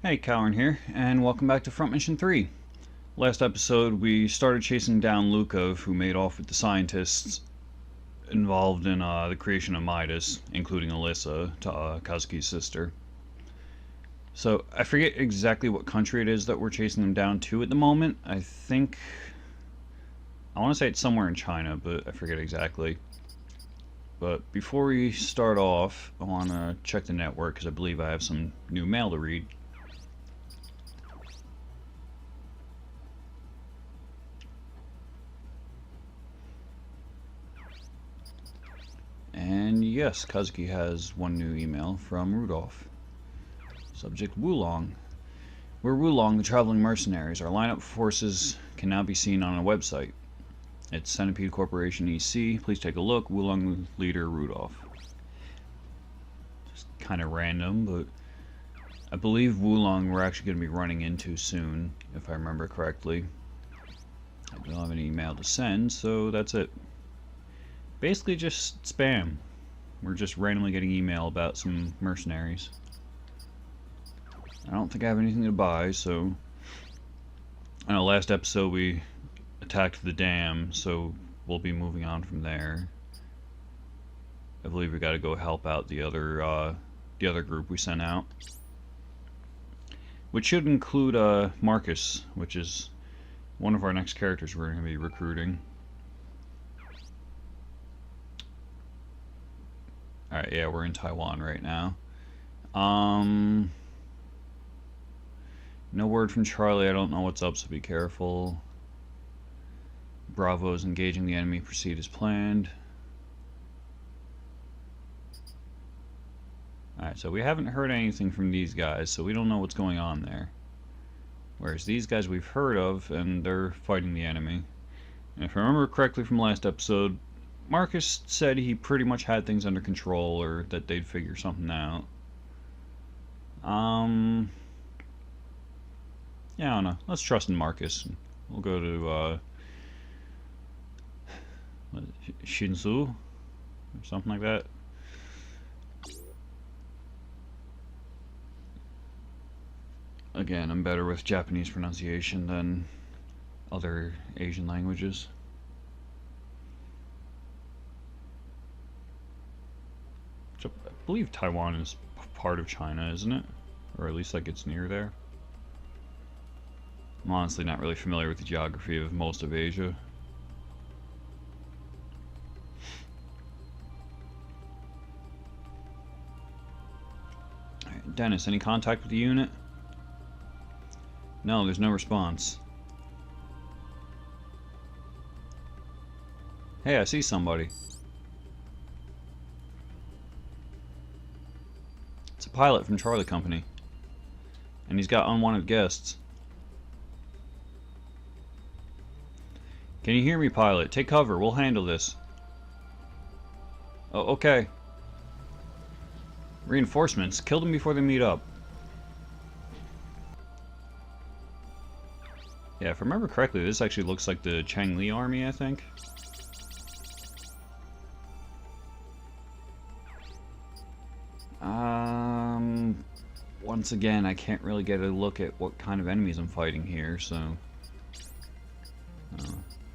Hey, Cowan here, and welcome back to Front Mission 3. Last episode, we started chasing down Lukov, who made off with the scientists involved in the creation of Midas, including Alyssa, Kazuki's sister. So, I forget exactly what country it is that we're chasing them down to at the moment. I want to say it's somewhere in China, but I forget exactly. But before we start off, I want to check the network, because I believe I have some new mail to read. And yes, Kazuki has one new email from Rudolph. Subject: Wulong. We're Wulong, the traveling mercenaries. Our lineup of forces can now be seen on a website. It's Centipede Corporation EC. Please take a look. Wulong leader Rudolph. Just kind of random, but I believe Wulong we're actually going to be running into soon, if I remember correctly. I don't have an email to send, so that's it. Basically just spam. We're just randomly getting email about some mercenaries. I don't think I have anything to buy, so... I know last episode we attacked the dam, so we'll be moving on from there. I believe we gotta go help out the other group we sent out. Which should include Marcus, which is one of our next characters we're going to be recruiting. Alright, yeah, we're in Taiwan right now. No word from Charlie. I don't know what's up, so be careful. Bravo is engaging the enemy. Proceed as planned. Alright, so we haven't heard anything from these guys, so we don't know what's going on there. Whereas these guys we've heard of, and they're fighting the enemy. And if I remember correctly from last episode, Marcus said he pretty much had things under control, or that they'd figure something out. Yeah, I don't know. Let's trust in Marcus. We'll go to, Shinzu? Or something like that. Again, I'm better with Japanese pronunciation than other Asian languages. I believe Taiwan is part of China, isn't it? Or at least like it's near there. I'm honestly not really familiar with the geography of most of Asia. Alright, Dennis, any contact with the unit? No, there's no response. Hey, I see somebody. It's a pilot from Charlie Company. And he's got unwanted guests. Can you hear me, pilot? Take cover. We'll handle this. Oh, okay. Reinforcements. Kill them before they meet up. Yeah, if I remember correctly, this actually looks like the Changli army, I think. Once again, I can't really get a look at what kind of enemies I'm fighting here, so...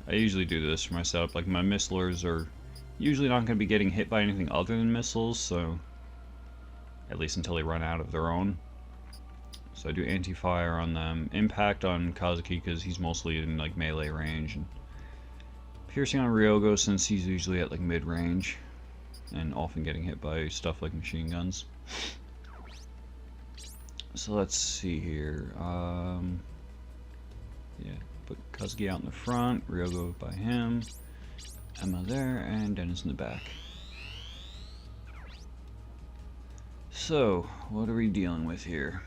I usually do this for my setup. Like, my missilers are usually not going to be getting hit by anything other than missiles, so... At least until they run out of their own. So I do anti-fire on them. Impact on Kazuki, because he's mostly in, like, melee range. And piercing on Ryogo, since he's usually at, like, mid-range. And often getting hit by stuff like machine guns. So let's see here. Yeah, put Kazuki out in the front, Ryogo by him, Emma there, and Dennis in the back. So, what are we dealing with here?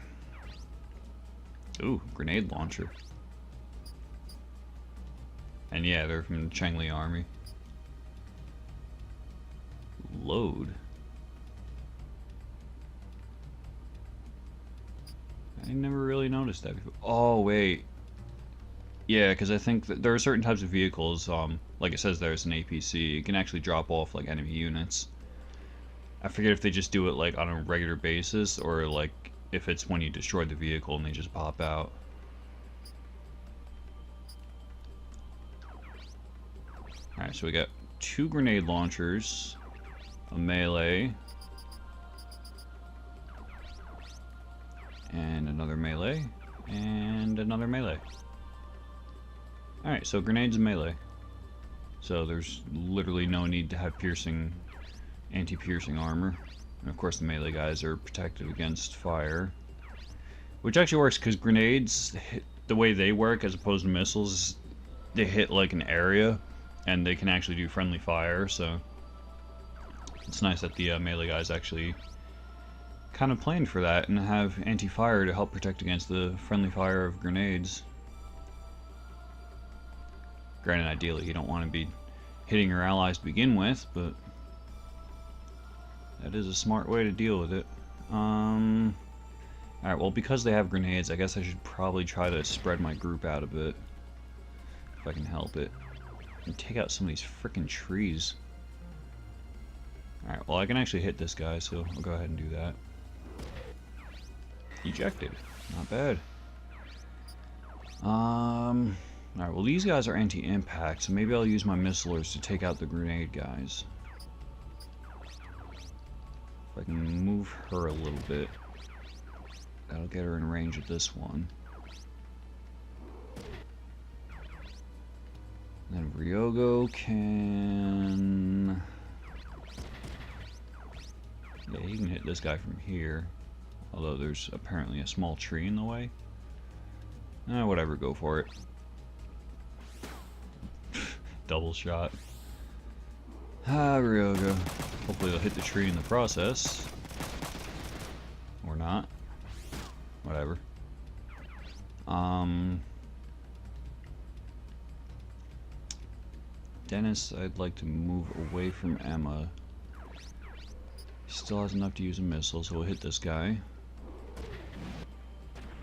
Ooh, grenade launcher. And yeah, they're from the Changli army. Load. I never really noticed that before. Oh, wait. Yeah, because I think that there are certain types of vehicles, like it says there's an APC, it can actually drop off, like, enemy units. I forget if they just do it, like, on a regular basis, or, like, if it's when you destroy the vehicle and they just pop out. Alright, so we got 2 grenade launchers, a melee, and another melee, and another melee. Alright, so grenades and melee. So there's literally no need to have piercing, anti-piercing armor. And of course the melee guys are protected against fire. Which actually works because grenades, the way they work as opposed to missiles, they hit like an area and they can actually do friendly fire, so it's nice that the melee guys actually kind of planned for that and have anti-fire to help protect against the friendly fire of grenades. Granted, ideally you don't want to be hitting your allies to begin with, but that is a smart way to deal with it. Alright, well, because they have grenades, I guess I should probably try to spread my group out a bit, if I can help it, and take out some of these frickin' trees. Alright, well, I can actually hit this guy, so I'll go ahead and do that. Ejected. Not bad. Alright, well, these guys are anti-impact, so maybe I'll use my missilers to take out the grenade guys. If I can move her a little bit, that'll get her in range of this one. Then Ryogo can... yeah, he can hit this guy from here. Although there's apparently a small tree in the way. Whatever, go for it. Double shot. Ryogo. Hopefully they'll hit the tree in the process. Or not. Whatever. Dennis, I'd like to move away from Emma. He still has enough to use a missile, so we'll hit this guy.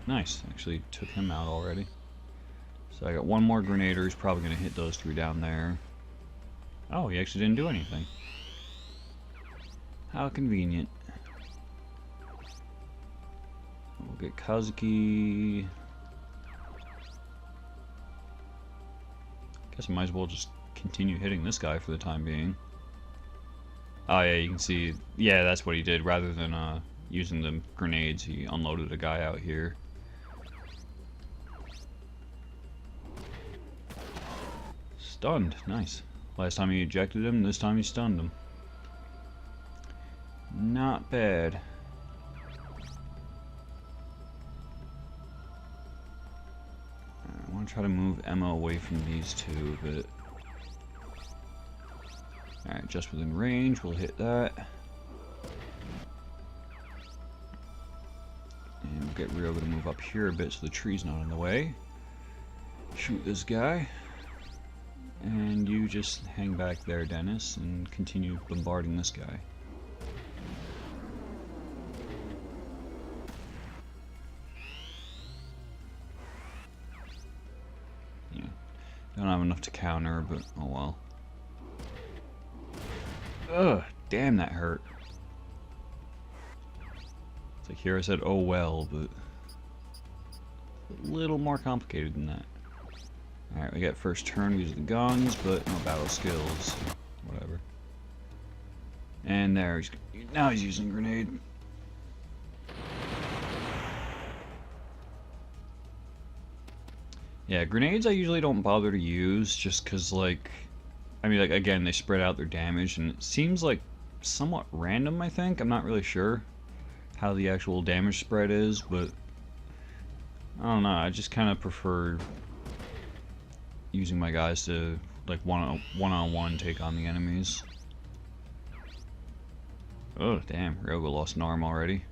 Nice, actually took him out already. So I got one more grenader, he's probably going to hit those 3 down there. Oh, he actually didn't do anything. How convenient. We'll get Kazuki. Guess I might as well just continue hitting this guy for the time being. Oh yeah, you can see, yeah, that's what he did. Rather than using the grenades, he unloaded a guy out here. Stunned, nice. Last time he ejected him, this time he stunned him. Not bad. I want to try to move Emma away from these 2, but... alright, just within range, we'll hit that. And we'll get Ryogo to move up here a bit so the tree's not in the way. Shoot this guy. And you just hang back there, Dennis, and continue bombarding this guy. Yeah, don't have enough to counter, but oh well. Ugh, damn, that hurt. It's like here I said, oh well, but a little more complicated than that. Alright, we got first turn, we use the guns, but no battle skills, so whatever. And there, now he's using grenade. Yeah, grenades I usually don't bother to use, just because, like, I mean, like, again, they spread out their damage, and it seems like somewhat random, I think. I'm not really sure how the actual damage spread is, but I don't know, I just kind of prefer using my guys to, like, one-on-one take on the enemies. Oh, damn, Ryogo lost an arm already.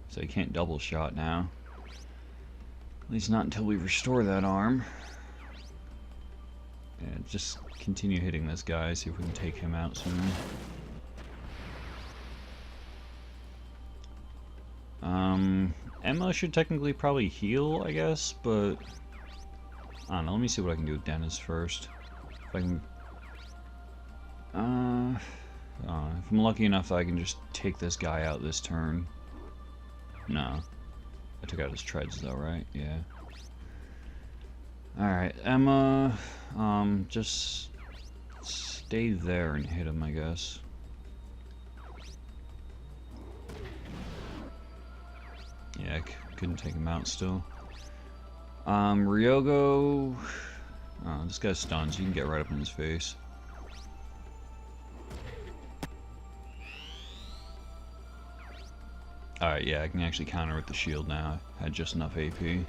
So he can't double shot now. At least not until we restore that arm. Yeah, just continue hitting this guy, see if we can take him out soon. Emma should technically probably heal, I guess, but I don't know, let me see what I can do with Dennis first. If I can... if I'm lucky enough that I can just take this guy out this turn. No. I took out his treads though, right? Yeah. Alright, Emma, just stay there and hit him, I guess. Yeah, I couldn't take him out still. Ryogo, oh, this guy's stunned, so you can get right up in his face. Alright, yeah, I can actually counter with the shield now. I had just enough AP.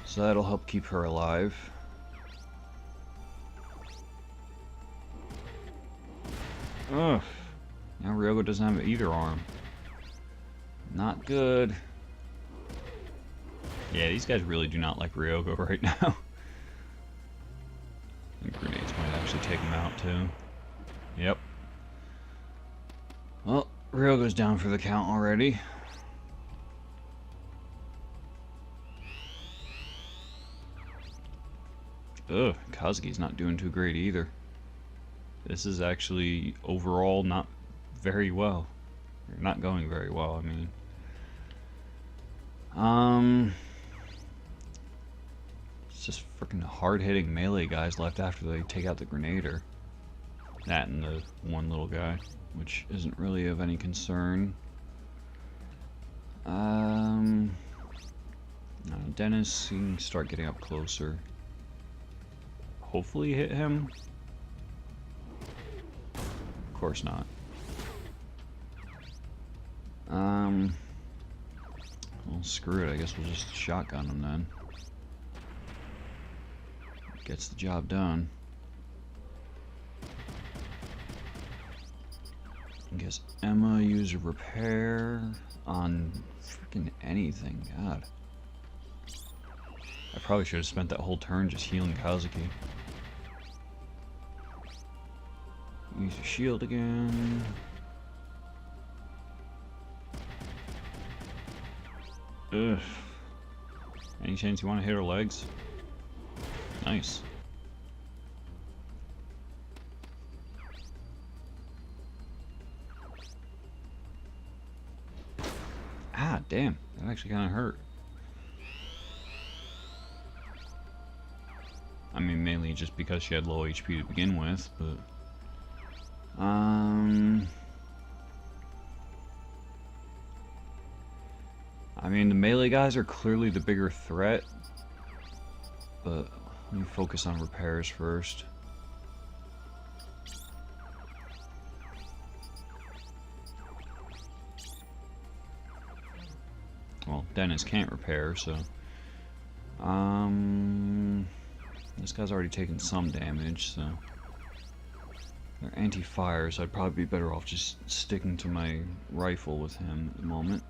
So that'll help keep her alive. Ugh. Now Ryogo doesn't have either arm. Not good. Yeah, these guys really do not like Ryogo right now. And grenades might actually take him out too. Yep. Well, Ryogo's down for the count already. Ugh, Kazuki's not doing too great either. This is actually overall not very well. Or not going very well, I mean. It's just freaking hard-hitting melee guys left after they take out the grenader. That and the one little guy, which isn't really of any concern. Dennis, you can start getting up closer. Hopefully hit him. Of course not. Well, screw it. I guess we'll just shotgun him then. Gets the job done. I guess Emma use a repair on freaking anything. God. I probably should have spent that whole turn just healing Kazuki. Use a shield again. Ugh. Any chance you want to hit her legs? Nice. Ah, damn. That actually kind of hurt. I mean, mainly just because she had low HP to begin with, but... I mean, the melee guys are clearly the bigger threat, but let me focus on repairs first. Well, Dennis can't repair, so... This guy's already taken some damage, so... They're anti-fire, so I'd probably be better off just sticking to my rifle with him at the moment.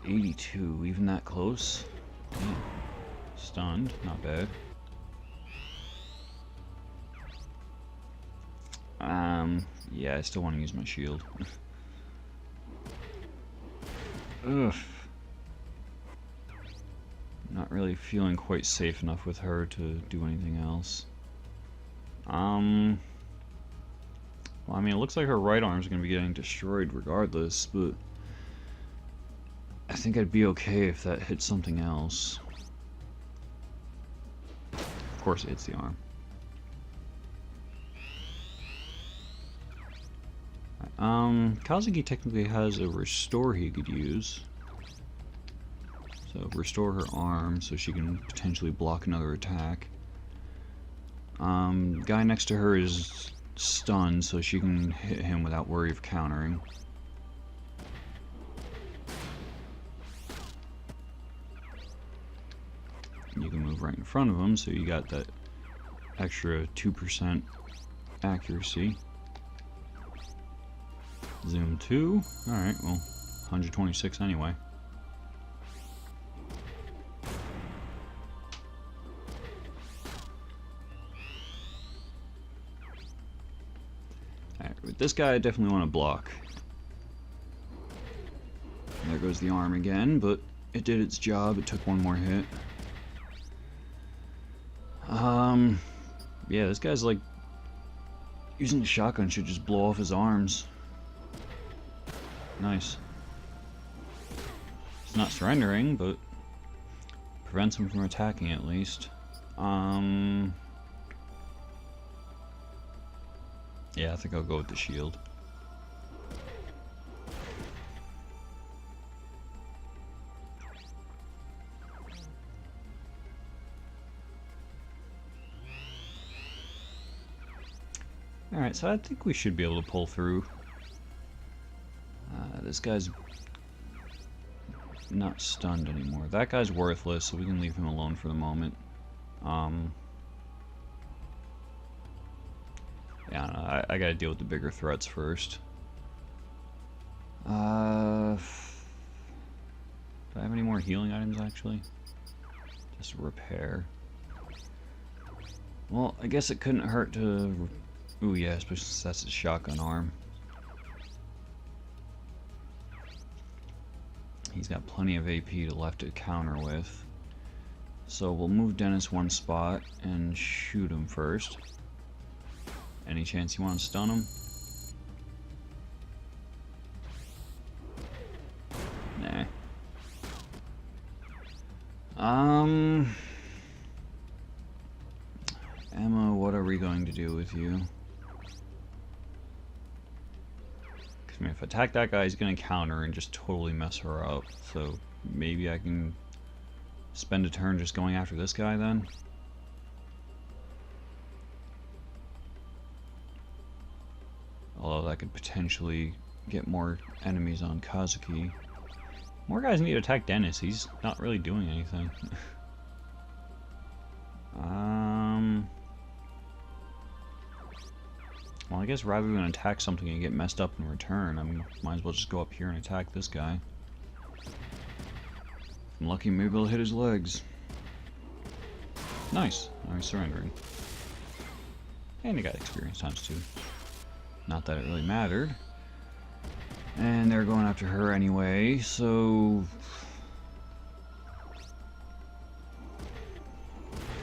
82, even that close? Damn. Stunned, not bad. Yeah, I still want to use my shield. Ugh. Not really feeling quite safe enough with her to do anything else. Well, I mean, it looks like her right arm's gonna be getting destroyed regardless, but I think I'd be okay if that hit something else. Of course it hits the arm. Kazuki technically has a restore he could use. So restore her arm so she can potentially block another attack. Guy next to her is stunned, so she can hit him without worry of countering. You can move right in front of him, so you got that extra 2% accuracy. Zoom 2. Alright, well, 126 anyway. Alright, with this guy I definitely want to block. There goes the arm again, but it did its job. It took one more hit. Yeah, this guy's like using the shotgun should just blow off his arms. Nice. He's not surrendering, but prevents him from attacking at least. Yeah, I think I'll go with the shield. Alright, so I think we should be able to pull through. This guy's not stunned anymore. That guy's worthless, so we can leave him alone for the moment. Yeah, no, I gotta deal with the bigger threats first. Do I have any more healing items, actually? Just repair. Well, I guess it couldn't hurt to... Ooh, yeah, especially since that's a shotgun arm. He's got plenty of AP left to counter with. So we'll move Dennis one spot and shoot him first. Any chance you want to stun him? Nah. Emma, what are we going to do with you? I mean, if I attack that guy, he's going to counter and just totally mess her up. So maybe I can spend a turn just going after this guy then. Although that could potentially get more enemies on Kazuki. More guys need to attack Dennis. He's not really doing anything. Well, I guess rather than attack something and get messed up in return, I might as well just go up here and attack this guy. If I'm lucky, maybe I'll hit his legs. Nice. Now he's surrendering. And he got experience times 2. Not that it really mattered. And they're going after her anyway, so...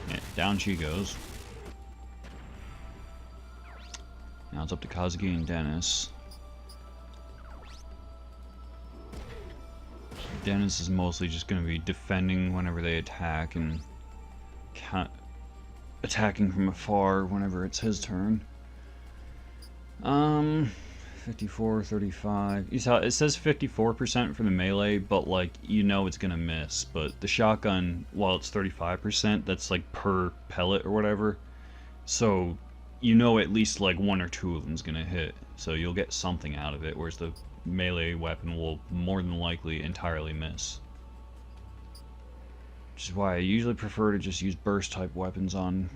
yeah, down she goes. Now it's up to Kazuki and Dennis. Dennis is mostly just going to be defending whenever they attack and attacking from afar whenever it's his turn. 54, 35. You saw it says 54% for the melee, but like you know it's gonna miss. But the shotgun, while it's 35%, that's like per pellet or whatever. So you know at least like 1 or 2 of them's gonna hit. So you'll get something out of it, whereas the melee weapon will more than likely entirely miss. Which is why I usually prefer to just use burst type weapons on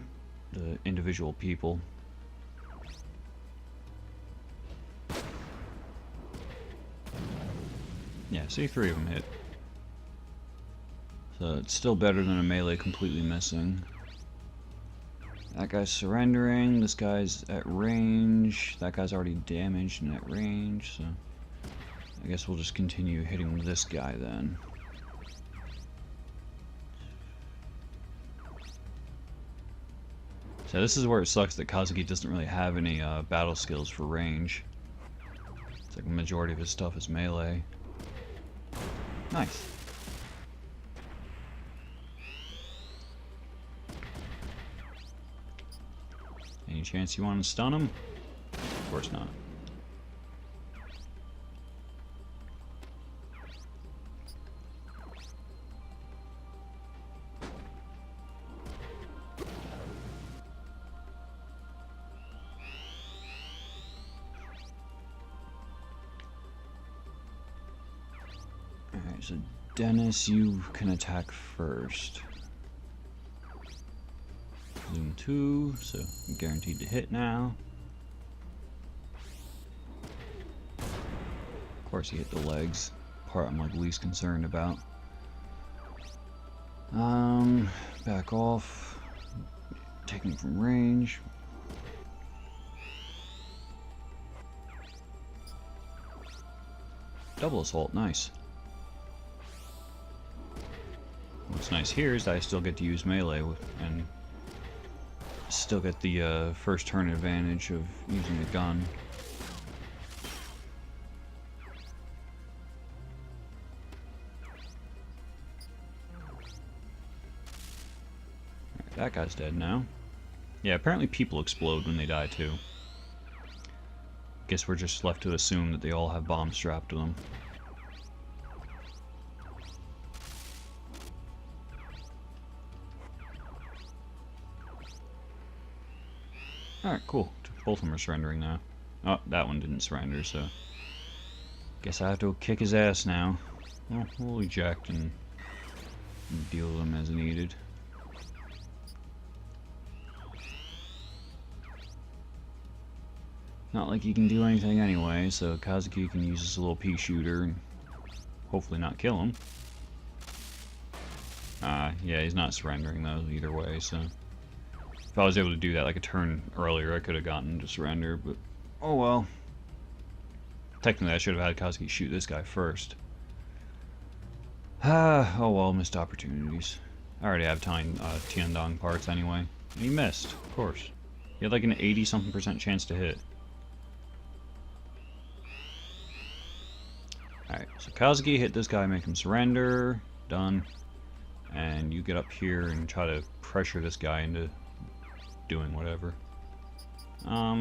the individual people. Yeah, see, 3 of them hit. So it's still better than a melee completely missing. That guy's surrendering, this guy's at range, that guy's already damaged and at range, so... I guess we'll just continue hitting this guy then. So this is where it sucks that Kazuki doesn't really have any battle skills for range. It's like the majority of his stuff is melee. Nice. Any chance you want to stun him? Of course not. Alright, so Dennis, you can attack first. Zoom 2, so I'm guaranteed to hit now. Of course, he hit the legs. Part I'm like least concerned about. Back off. Taking from range. Double assault, nice. What's nice here is that I still get to use melee and still get the first turn advantage of using a gun. That guy's dead now. Yeah, apparently people explode when they die too. Guess we're just left to assume that they all have bombs strapped to them. Alright, cool. Both of them are surrendering now. Oh, that one didn't surrender, so... Guess I have to kick his ass now. Well, we'll eject and deal with him as needed. Not like he can do anything anyway, so Kazuki can use his little pea shooter and hopefully not kill him. Yeah, he's not surrendering though either way, so... If I was able to do that like a turn earlier, I could have gotten to surrender, but... Oh well. Technically, I should have had Kazuki shoot this guy first. Oh well, missed opportunities. I already have Tiandong parts anyway. And he missed, of course. He had like an 80-something% chance to hit. Alright, so Kazuki hit this guy, make him surrender. Done. And you get up here and try to pressure this guy into doing whatever. Let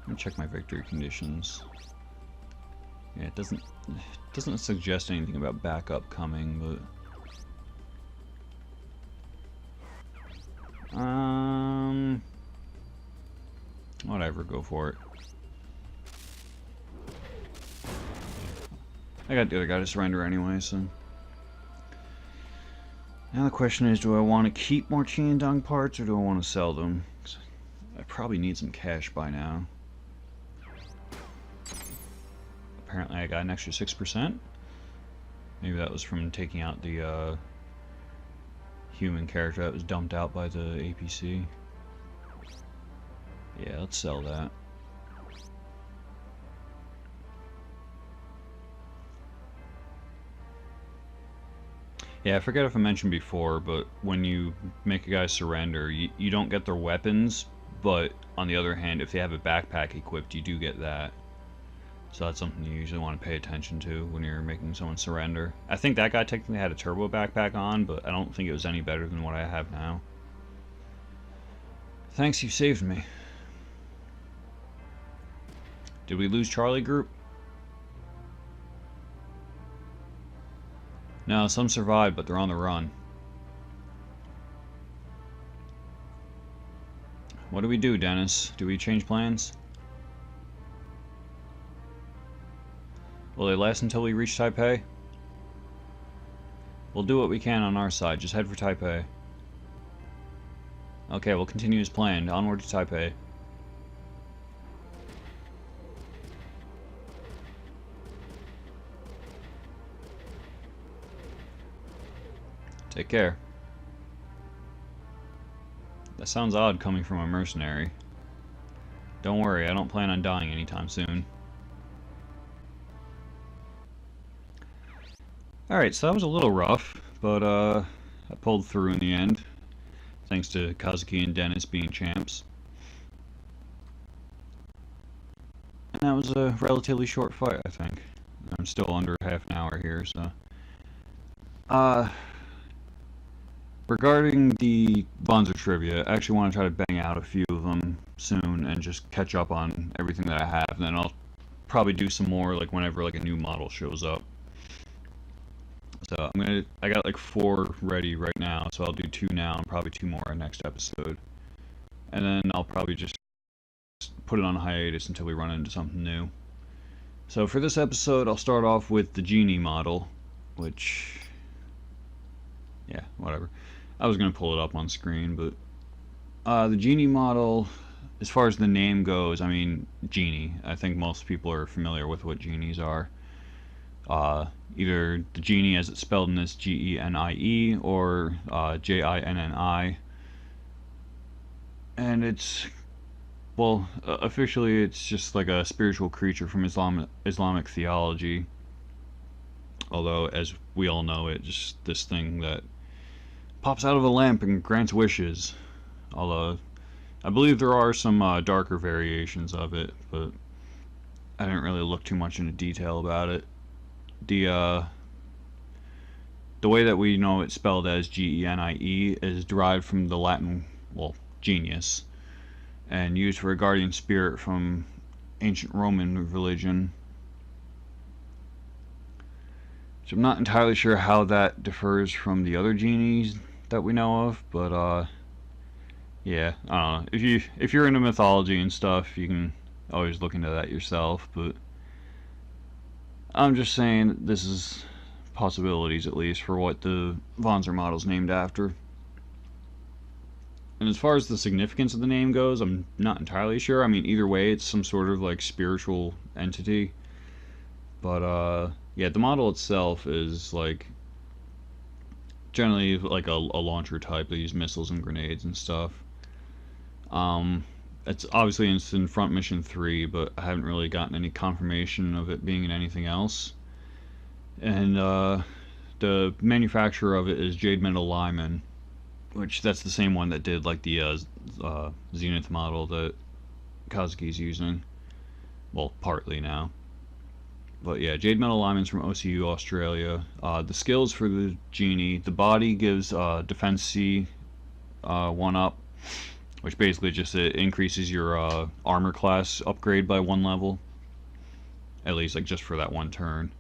me check my victory conditions. Yeah, it doesn't suggest anything about backup coming, but whatever, go for it. I got the other guy to surrender anyway, so. Now the question is, do I want to keep more Tiandong parts or do I want to sell them? 'Cause I probably need some cash by now. Apparently I got an extra 6%. Maybe that was from taking out the human character that was dumped out by the APC. Yeah, let's sell that. Yeah, I forget if I mentioned before, but when you make a guy surrender, you don't get their weapons, but on the other hand, if they have a backpack equipped, you do get that. So that's something you usually want to pay attention to when you're making someone surrender. I think that guy technically had a turbo backpack on, but I don't think it was any better than what I have now. Thanks, you saved me. Did we lose Charlie Group? No, some survived, but they're on the run. What do we do, Dennis? Do we change plans? Will they last until we reach Taipei? We'll do what we can on our side. Just head for Taipei. Okay, we'll continue as planned. Onward to Taipei. Take care. That sounds odd coming from a mercenary. Don't worry, I don't plan on dying anytime soon. Alright, so that was a little rough, but I pulled through in the end. Thanks to Kazuki and Dennis being champs. And that was a relatively short fight, I think. I'm still under half an hour here, so... Regarding the Bonzer trivia, I actually want to try to bang out a few of them soon and just catch up on everything that I have. And then I'll probably do some more like whenever like a new model shows up. So I got like 4 ready right now, so I'll do 2 now and probably 2 more next episode. And then I'll probably just put it on hiatus until we run into something new. So for this episode, I'll start off with the Genie model, which, yeah, whatever. I was going to pull it up on screen, but the Genie model, as far as the name goes, I mean, Genie. I think most people are familiar with what genies are. Either the Genie as it's spelled in this G-E-N-I-E or J-I-N-N-I. And it's, well, officially it's just like a spiritual creature from Islamic theology. Although, as we all know, it's just this thing that pops out of a lamp and grants wishes. Although, I believe there are some darker variations of it, but I didn't really look too much into detail about it. the way that we know it's spelled as Genie is derived from the Latin, well, genius, and used for a guardian spirit from ancient Roman religion. So I'm not entirely sure how that differs from the other genies that we know of, but yeah, I don't know. If you're into mythology and stuff, you can always look into that yourself. But I'm just saying this is possibilities, at least, for what the Vonzer model's named after. And as far as the significance of the name goes, I'm not entirely sure. I mean, either way, it's some sort of like spiritual entity. But yeah, the model itself is like generally like a launcher type. They use missiles and grenades and stuff. It's obviously in Front Mission 3, but I haven't really gotten any confirmation of it being in anything else. And the manufacturer of it is Jade Metal Lyman, which that's the same one that did like the Zenith model that Kazuki's using. Well, partly now. But yeah, Jade Metal Lyman's from OCU Australia. The skills for the Genie, the body gives Defense C 1 up, which basically just increases your armor class upgrade by 1 level. At least like just for that 1 turn.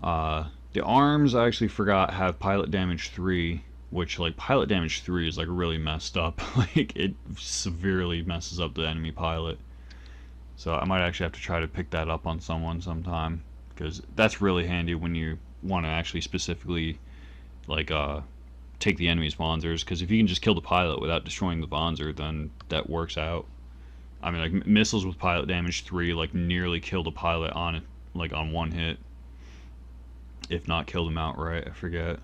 The arms, I actually forgot, have pilot damage 3, which like pilot damage 3 is like really messed up. Like it severely messes up the enemy pilot. So I might actually have to try to pick that up on someone sometime, because that's really handy when you want to actually specifically like take the enemy's Vonzers, because if you can just kill the pilot without destroying the Vonzer, then that works out. I mean, like missiles with pilot damage 3 like nearly kill the pilot on 1 hit, if not kill them outright. I forget.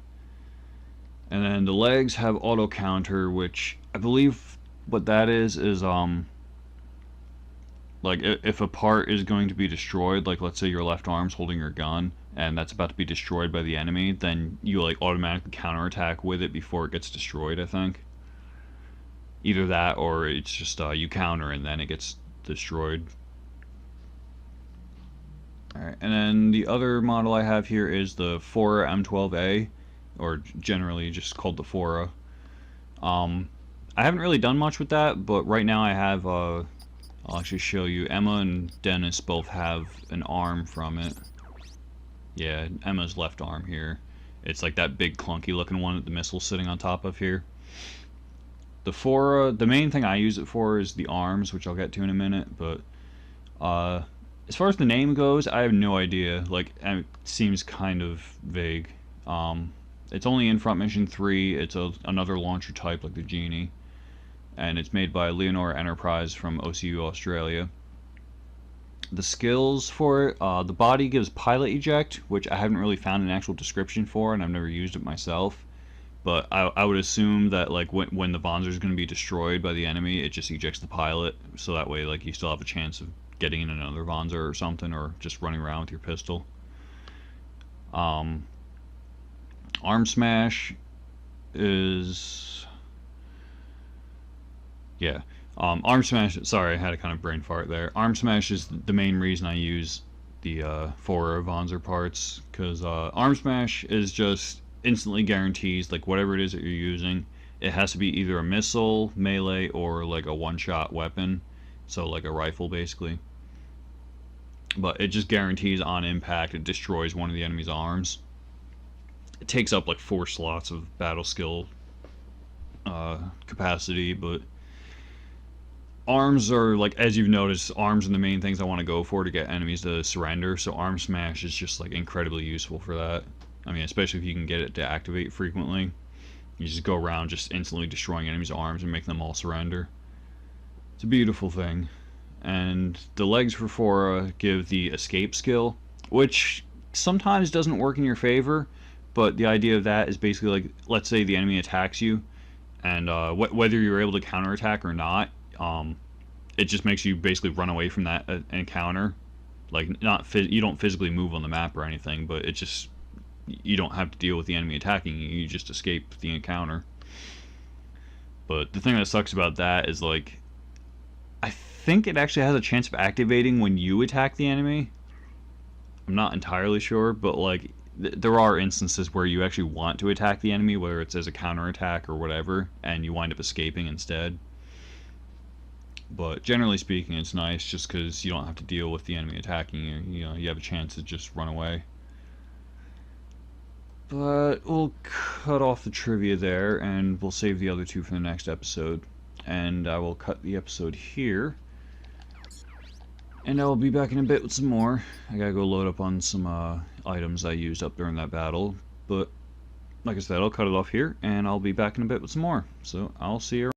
And then the legs have auto counter, which I believe what that is like if a part is going to be destroyed, like let's say your left arm's holding your gun and that's about to be destroyed by the enemy, then you like automatically counterattack with it before it gets destroyed, I think. Either that or it's just you counter and then it gets destroyed. Alright, and then the other model I have here is the Fora M12A, or generally just called the Fora. I haven't really done much with that, but right now I have I'll actually show you. Emma and Dennis both have an arm from it. Yeah, Emma's left arm here. It's like that big clunky looking one that the missile's sitting on top of here. The Fora, the main thing I use it for is the arms, which I'll get to in a minute, but as far as the name goes, I have no idea. Like, it seems kind of vague. It's only in Front Mission 3. It's another launcher type like the Genie. And it's made by Leonora Enterprise from OCU Australia. The skills for it, the body gives pilot eject, which I haven't really found an actual description for, and I've never used it myself. But I would assume that like when the Vonzer is going to be destroyed by the enemy, it just ejects the pilot, so that way like you still have a chance of getting in another Vonzer or something, or just running around with your pistol. Arm smash is... Yeah, arm smash, sorry, I had a kind of brain fart there. Arm smash is the main reason I use the Fora Vonzer parts, because arm smash is just instantly guarantees, like whatever it is that you're using, it has to be either a missile, melee, or like a one-shot weapon, so like a rifle basically. But it just guarantees on impact it destroys one of the enemy's arms. It takes up like 4 slots of battle skill capacity, but arms are, like, as you've noticed, arms are the main things I want to go for to get enemies to surrender, so arm smash is just like incredibly useful for that. I mean, especially if you can get it to activate frequently. You just go around just instantly destroying enemies' arms and making them all surrender. It's a beautiful thing. And the legs for Fora give the escape skill, which sometimes doesn't work in your favor, but the idea of that is basically like, let's say the enemy attacks you, and whether you're able to counterattack or not, it just makes you basically run away from that encounter. Like, you don't physically move on the map or anything, but it just, you don't have to deal with the enemy attacking you, you just escape the encounter. But the thing that sucks about that is, like, I think it actually has a chance of activating when you attack the enemy. I'm not entirely sure, but like there are instances where you actually want to attack the enemy, whether it's as a counterattack or whatever, and you wind up escaping instead. But generally speaking, it's nice just because you don't have to deal with the enemy attacking you. You know, you have a chance to just run away. But we'll cut off the trivia there, and we'll save the other two for the next episode. And I will cut the episode here. And I'll be back in a bit with some more. I gotta go load up on some items I used up during that battle. But, like I said, I'll cut it off here, and I'll be back in a bit with some more. So, I'll see you around.